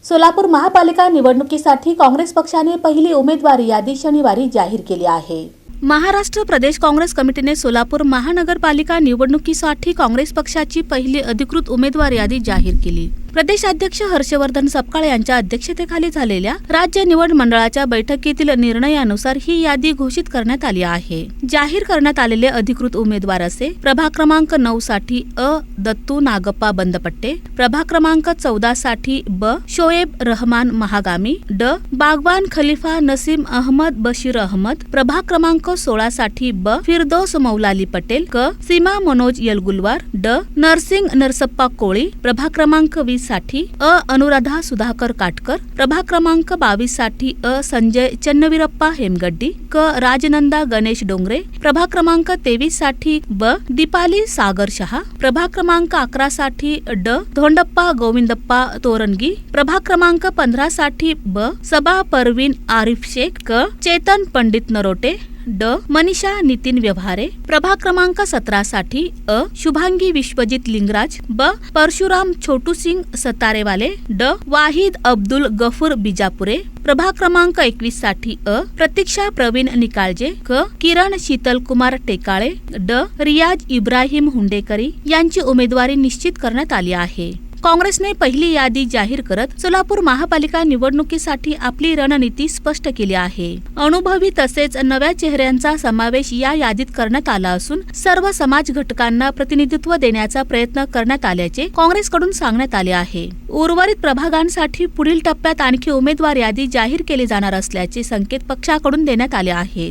सोलापूर महापालिका निवडणुकीसाठी काँग्रेस पक्षाने पहिली उमेदवारी यादी शनिवारी जाहीर केली आहे। महाराष्ट्र प्रदेश काँग्रेस कमिटीने सोलापूर महानगरपालिका निवडणुकीसाठी काँग्रेस पक्षाची पहिली अधिकृत उमेदवार यादी जाहीर केली। प्रदेशाध्यक्ष हर्षवर्धन सपकाळ यांच्या अध्यक्षतेखाली झालेल्या राज्य निवड मंडळाच्या बैठकीतील निर्णयानुसार ही यादी घोषित करण्यात आली आहे। जाहीर करण्यात आलेले अधिकृत उमेदवार असे: प्रभाग क्रमांक 9 साठी अ. दत्तू नागप्पा बंदपट्टे, प्रभाग क्रमांक 14 साठी ब. शोएब रहमान महागामी, ड. बागवान खलीफा नसीम अहमद बशीर अहमद, प्रभाग क्रमांक 16 साठी ब. फिरदौस मौलाली पटेल, क. सीमा मनोज यलगुलवार, ड. नरसिंग नरसप्पा कोळी, प्रभाग क्रमांक 20 साठी अ. अनुराधा सुधाकर काटकर, प्रभाग क्रमांक 22 साठी अ. संजय चन्नवीरप्पा हेमगड्डी, क. राजनंदा गणेश डोंगरे, प्रभाग क्रमांक 23 साठी ब. दीपाली सागर शहा, प्रभाग क्रमांक 11 साठी ड. धोंडप्पा गोविंदप्पा तोरनगी, प्रभाग क्रमांक 15 साठी ब. सबा परवीन आरिफ शेख, क. चेतन पंडित नरोटे, ड. मनीषा नितीन व्यवहारे, प्रभाग क्रमांक 17 साठी अ. शुभांगी विश्वजित लिंगराज, ब. परशुराम छोटू सिंग सतारेवाले, ड. वाहिद अब्दुल गफूर बिजापुरे, प्रभाग क्रमांक 21 साठी अ. प्रतीक्षा प्रवीण निकाळजे, क. किरण शीतल कुमार टेकाळे, ड. रियाज इब्राहिम हुंडेकरी यांची उमेदवारी निश्चित करण्यात आली आहे। काँग्रेसने पहिली यादी जाहीर करत सोलापूर महापालिका निवडणुकीसाठी आपली रणनीती स्पष्ट केली आहे। अनुभवी तसेच नव्या चेहऱ्यांचा समावेश या यादीत करण्यात आला असून सर्व समाज घटकांना प्रतिनिधित्व देण्याचा प्रयत्न करण्यात आल्याचे काँग्रेसकडून सांगण्यात आले आहे। उर्वरित प्रभागांसाठी पुढील टप्प्यात आणखी उमेदवार यादी जाहीर केली जाणार असल्याचे संकेत पक्षाकडून देण्यात आले आहेत।